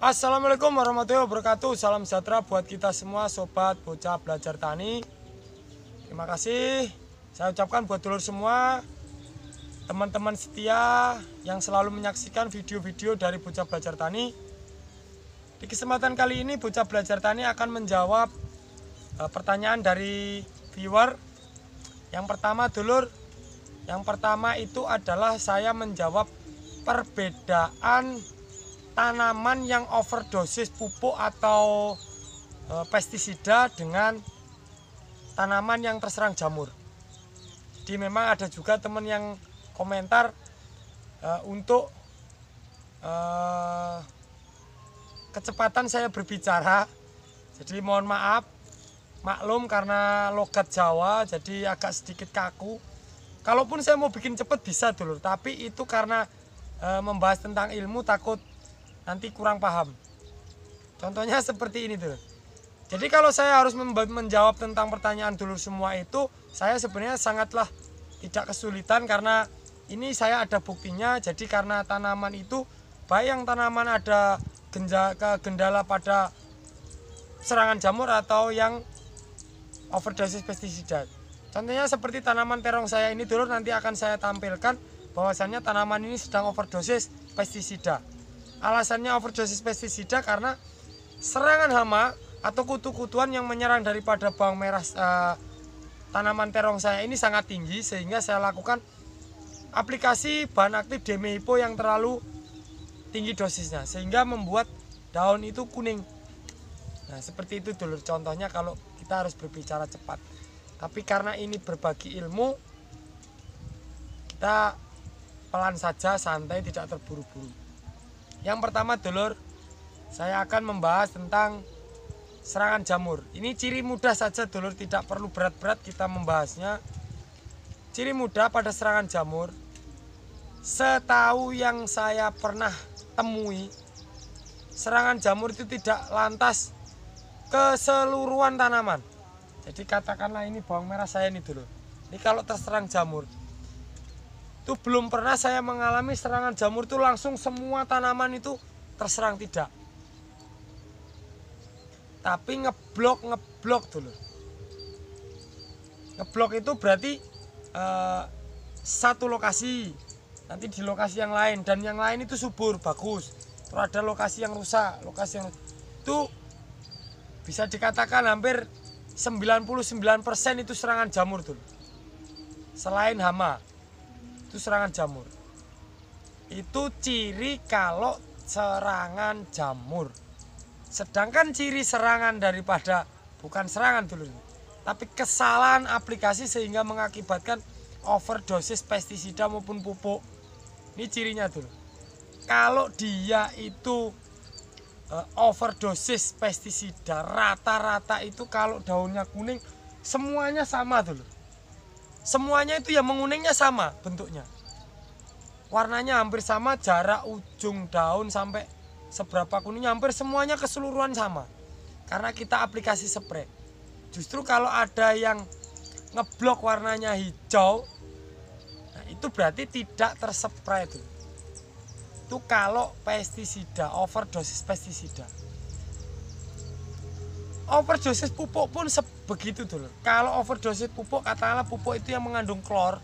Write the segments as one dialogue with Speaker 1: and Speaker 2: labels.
Speaker 1: Assalamualaikum warahmatullahi wabarakatuh. Salam sejahtera buat kita semua sobat bocah belajar tani. Terima kasih saya ucapkan buat dulur semua, teman-teman setia yang selalu menyaksikan video-video dari bocah belajar tani. Di kesempatan kali ini bocah belajar tani akan menjawab pertanyaan dari viewer. Yang pertama dulur, yang pertama itu adalah saya menjawab perbedaan tanaman yang overdosis pupuk atau pestisida dengan tanaman yang terserang jamur. Jadi memang ada juga teman yang komentar untuk kecepatan saya berbicara. Jadi mohon maaf, maklum karena logat Jawa jadi agak sedikit kaku. Kalaupun saya mau bikin cepet bisa dulur, tapi itu karena membahas tentang ilmu takut nanti kurang paham. Contohnya seperti ini dulur. Jadi kalau saya harus menjawab tentang pertanyaan dulur semua itu, saya sebenarnya sangatlah tidak kesulitan karena ini saya ada buktinya. Jadi karena tanaman itu, baik yang tanaman ada gendala pada serangan jamur atau yang overdosis pestisida. Contohnya seperti tanaman terong saya ini dulur, nanti akan saya tampilkan bahwasannya tanaman ini sedang overdosis pestisida. Alasannya overdosis pestisida karena serangan hama atau kutu-kutuan yang menyerang daripada bawang merah tanaman terong saya ini sangat tinggi, sehingga saya lakukan aplikasi bahan aktif Demehipo yang terlalu tinggi dosisnya sehingga membuat daun itu kuning. Nah seperti itu dulur contohnya kalau kita harus berbicara cepat. Tapi karena ini berbagi ilmu, kita pelan saja, santai, tidak terburu-buru. Yang pertama dulur, saya akan membahas tentang serangan jamur. Ini ciri mudah saja dulur, tidak perlu berat-berat kita membahasnya. Ciri mudah pada serangan jamur, setahu yang saya pernah temui, serangan jamur itu tidak lantas keseluruhan tanaman. Jadi katakanlah ini bawang merah saya ini dulur, ini kalau terserang jamur itu belum pernah saya mengalami serangan jamur itu langsung semua tanaman itu terserang, tidak. Tapi ngeblok dulu. Ngeblok itu berarti satu lokasi, nanti di lokasi yang lain, dan yang lain itu subur, bagus. Terus ada lokasi yang rusak, lokasi yang itu bisa dikatakan hampir 99% itu serangan jamur dulu. Selain hama, itu serangan jamur. Itu ciri kalau serangan jamur. Sedangkan ciri serangan daripada bukan serangan dulu, tapi kesalahan aplikasi sehingga mengakibatkan overdosis pestisida maupun pupuk. Ini cirinya dulu. Kalau dia itu overdosis pestisida, rata-rata itu kalau daunnya kuning semuanya sama dulu. Semuanya itu yang menguningnya sama bentuknya. Warnanya hampir sama, jarak ujung daun sampai seberapa kuningnya hampir semuanya keseluruhan sama. Karena kita aplikasi spray. Justru kalau ada yang ngeblok warnanya hijau, nah itu berarti tidak terspray itu. Itu kalau pestisida, overdosis pestisida. Overdosis pupuk pun sebegitu dulu. Kalau overdosis pupuk, katakanlah pupuk itu yang mengandung klor,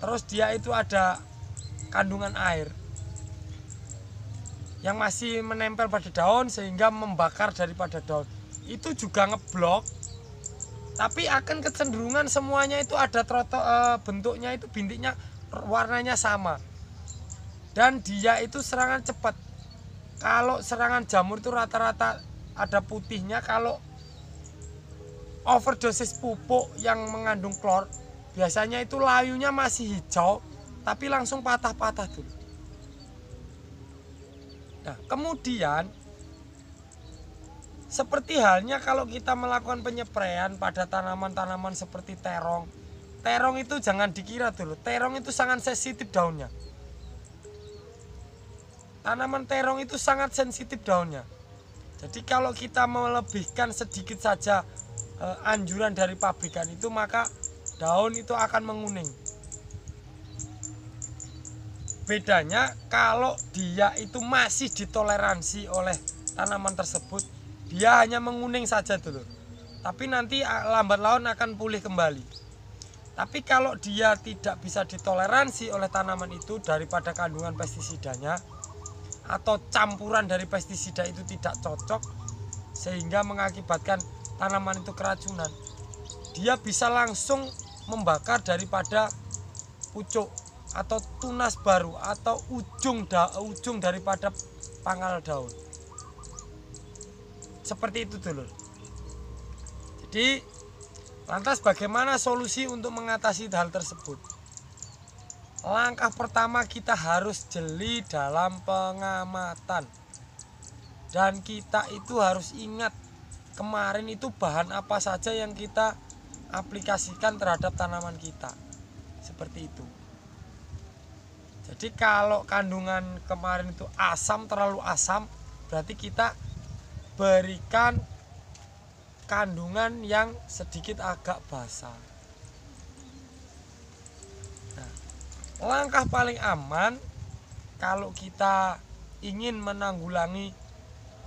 Speaker 1: terus dia itu ada kandungan air yang masih menempel pada daun sehingga membakar daripada daun, itu juga ngeblok. Tapi akan kecenderungan semuanya itu ada bentuknya itu bintiknya warnanya sama, dan dia itu serangan cepat. Kalau serangan jamur itu rata-rata ada putihnya. Kalau overdosis pupuk yang mengandung klor biasanya itu layunya masih hijau tapi langsung patah-patah dulu. Nah kemudian seperti halnya kalau kita melakukan penyepraian pada tanaman-tanaman seperti terong. Terong itu jangan dikira dulu, terong itu sangat sensitif daunnya. Tanaman terong itu sangat sensitif daunnya. Jadi kalau kita melebihkan sedikit saja anjuran dari pabrikan itu, maka daun itu akan menguning. Bedanya kalau dia itu masih ditoleransi oleh tanaman tersebut, dia hanya menguning saja dulu. Tapi nanti lambat laun akan pulih kembali. Tapi kalau dia tidak bisa ditoleransi oleh tanaman itu daripada kandungan pestisidanya, atau campuran dari pestisida itu tidak cocok sehingga mengakibatkan tanaman itu keracunan, dia bisa langsung membakar daripada pucuk atau tunas baru atau ujung daripada pangkal daun. Seperti itu dulu. Jadi lantas bagaimana solusi untuk mengatasi hal tersebut? Langkah pertama, kita harus jeli dalam pengamatan. Dan kita itu harus ingat kemarin itu bahan apa saja yang kita aplikasikan terhadap tanaman kita. Seperti itu. Jadi kalau kandungan kemarin itu asam, terlalu asam, berarti kita berikan kandungan yang sedikit agak basah. Nah, langkah paling aman kalau kita ingin menanggulangi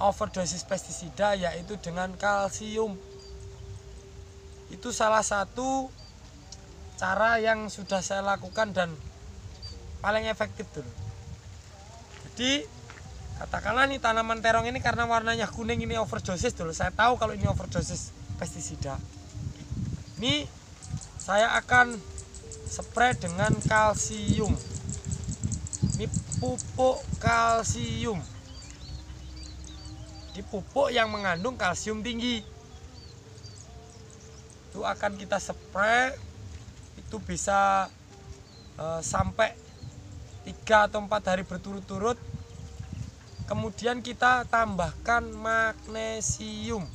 Speaker 1: overdosis pestisida yaitu dengan kalsium. Itu salah satu cara yang sudah saya lakukan dan paling efektif dulu. Jadi katakanlah nih tanaman terong ini karena warnanya kuning, ini overdosis dulu. Saya tahu kalau ini overdosis pestisida. Ini saya akan spray dengan kalsium. Ini pupuk kalsium. Di pupuk yang mengandung kalsium tinggi. Itu akan kita spray, itu bisa sampai 3 atau 4 hari berturut-turut. Kemudian kita tambahkan magnesium.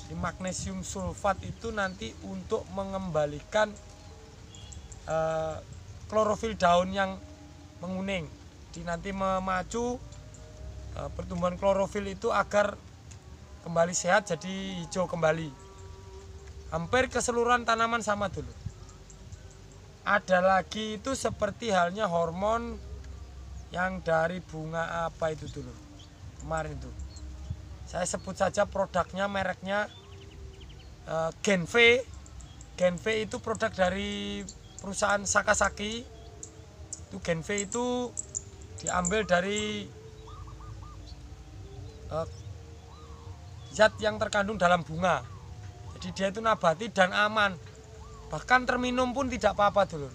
Speaker 1: Di magnesium sulfat itu nanti untuk mengembalikan klorofil daun yang menguning. Jadi nanti memacu pertumbuhan klorofil itu agar kembali sehat, jadi hijau kembali. Hampir keseluruhan tanaman sama dulu. Ada lagi itu seperti halnya hormon yang dari bunga apa itu dulu kemarin itu. Saya sebut saja produknya, mereknya Genve. Genve itu produk dari perusahaan Sakasaki. Itu Genve itu diambil dari zat yang terkandung dalam bunga. Jadi dia itu nabati dan aman. Bahkan terminum pun tidak apa-apa dulu.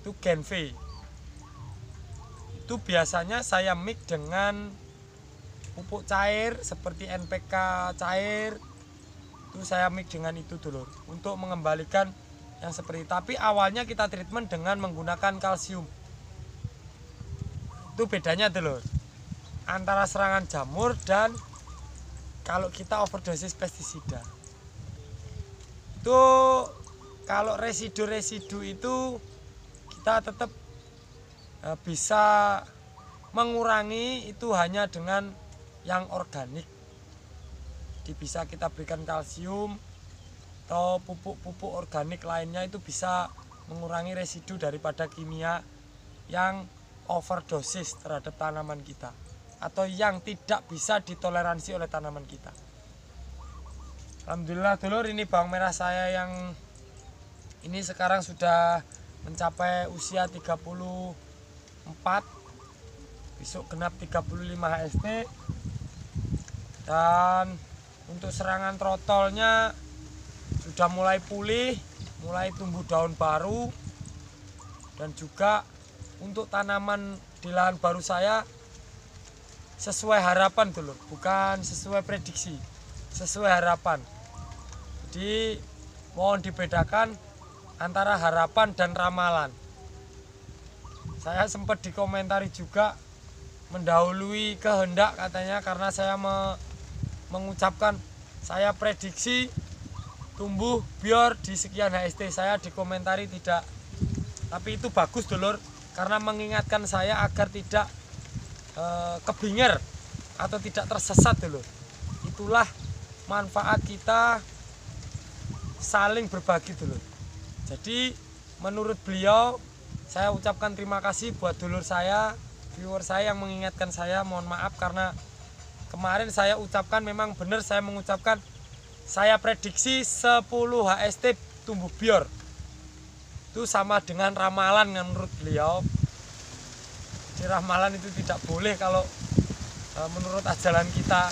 Speaker 1: Itu Genve. Itu biasanya saya mix dengan pupuk cair seperti NPK cair. Itu saya mix dengan itu dulu untuk mengembalikan yang seperti itu. Tapi awalnya kita treatment dengan menggunakan kalsium. Itu bedanya dulu antara serangan jamur dan kalau kita overdosis pestisida. Itu kalau residu-residu itu kita tetap bisa mengurangi itu hanya dengan yang organik. Jadi bisa kita berikan kalsium atau pupuk-pupuk organik lainnya, itu bisa mengurangi residu daripada kimia yang overdosis terhadap tanaman kita atau yang tidak bisa ditoleransi oleh tanaman kita. Alhamdulillah dulur, ini bawang merah saya yang ini sekarang sudah mencapai usia 34, besok genap 35 HST. Dan untuk serangan trotolnya sudah mulai pulih, mulai tumbuh daun baru. Dan juga untuk tanaman di lahan baru saya sesuai harapan dulur, bukan sesuai prediksi, sesuai harapan. Jadi mohon dibedakan antara harapan dan ramalan. Saya sempat dikomentari juga mendahului kehendak katanya, karena saya mengucapkan saya prediksi tumbuh bior di sekian HST. Saya dikomentari tidak, tapi itu bagus dulur, karena mengingatkan saya agar tidak keblinger atau tidak tersesat dulur. Itulah manfaat kita saling berbagi dulur. Jadi menurut beliau, saya ucapkan terima kasih buat dulur saya, viewer saya yang mengingatkan saya. Mohon maaf karena kemarin saya ucapkan, memang benar saya mengucapkan, saya prediksi 10 HST tumbuh bior. Itu sama dengan ramalan menurut beliau. Jadi ramalan itu tidak boleh kalau menurut ajaran kita.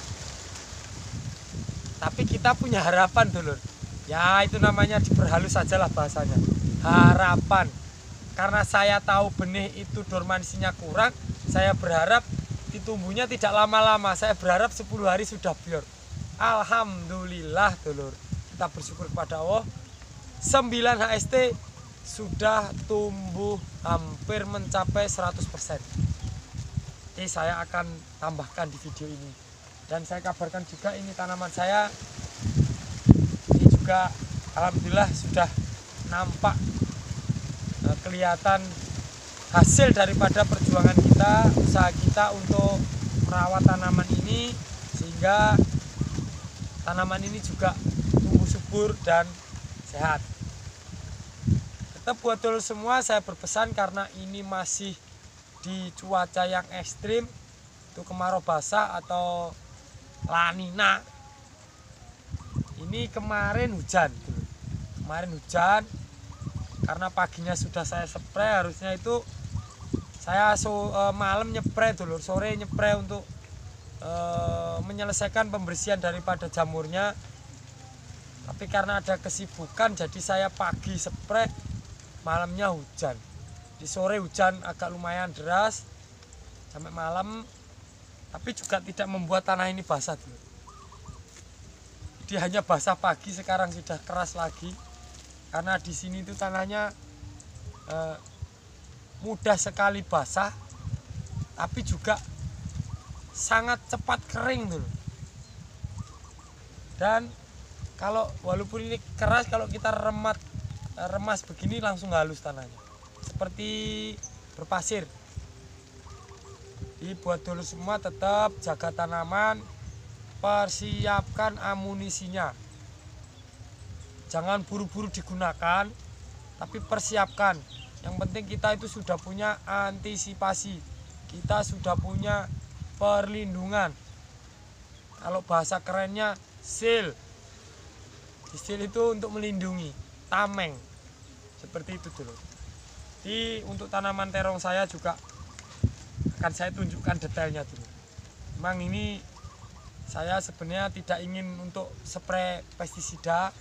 Speaker 1: Tapi kita punya harapan dulur. Ya itu namanya diperhalus sajalah bahasanya. Harapan. Karena saya tahu benih itu dormansinya kurang, saya berharap ditumbuhnya tidak lama-lama. Saya berharap 10 hari sudah bior. Alhamdulillah dulur. Kita bersyukur kepada Allah. 9 HST sudah tumbuh hampir mencapai 100%. Jadi saya akan tambahkan di video ini. Dan saya kabarkan juga ini tanaman saya. Ini juga alhamdulillah sudah nampak kelihatan hasil daripada perjuangan kita, usaha kita untuk merawat tanaman ini, sehingga tanaman ini juga tumbuh subur dan sehat. Tetap buat dulur semua saya berpesan, karena ini masih di cuaca yang ekstrim, itu kemarau basah atau La Nina. Ini kemarin hujan, karena paginya sudah saya spray, harusnya itu saya malam nyepray dulur, sore nyepray untuk menyelesaikan pembersihan daripada jamurnya. Tapi karena ada kesibukan, jadi saya pagi spray, malamnya hujan. Di sore hujan agak lumayan deras sampai malam, tapi juga tidak membuat tanah ini basah dulur. Dia hanya basah pagi, sekarang sudah keras lagi. Karena di sini itu tanahnya mudah sekali basah, tapi juga sangat cepat kering dulu. Dan kalau walaupun ini keras, kalau kita remas begini langsung halus tanahnya, seperti berpasir. Jadi buat dulu semua tetap jaga tanaman, persiapkan amunisinya. Jangan buru-buru digunakan, tapi persiapkan. Yang penting kita itu sudah punya antisipasi, kita sudah punya perlindungan. Kalau bahasa kerennya seal. Seal itu untuk melindungi, tameng. Seperti itu dulu. Jadi untuk tanaman terong saya juga akan saya tunjukkan detailnya dulu. Memang ini saya sebenarnya tidak ingin untuk spray pestisida.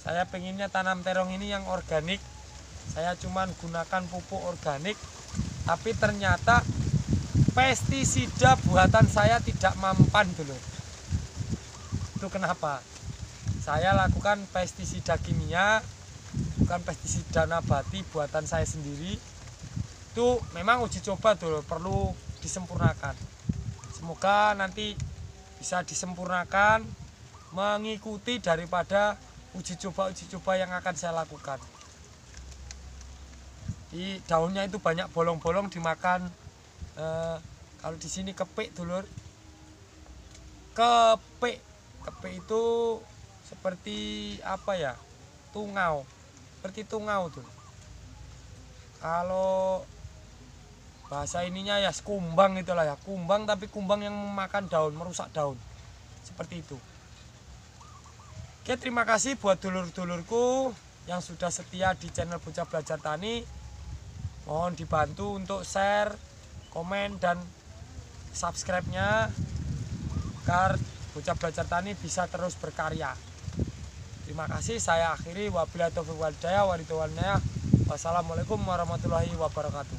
Speaker 1: Saya pengennya tanam terong ini yang organik. Saya cuman gunakan pupuk organik, tapi ternyata pestisida buatan saya tidak mempan dulu. Itu kenapa? Saya lakukan pestisida kimia, bukan pestisida nabati buatan saya sendiri. Itu memang uji coba dulu, perlu disempurnakan. Semoga nanti bisa disempurnakan mengikuti daripada uji coba yang akan saya lakukan. Di daunnya itu banyak bolong-bolong dimakan. Kalau di sini kepik dulur. Kepik itu seperti apa ya? Tungau. Seperti tungau tuh. Kalau bahasa ininya ya kumbang itulah ya. Kumbang, tapi kumbang yang memakan daun, merusak daun. Seperti itu. Oke, terima kasih buat dulur-dulurku yang sudah setia di channel Bocah Belajar Tani. Mohon dibantu untuk share, komen, dan subscribe-nya agar Bocah Belajar Tani bisa terus berkarya. Terima kasih, saya akhiri. Wabillahi taufiq wal hidayah. Wassalamualaikum warahmatullahi wabarakatuh.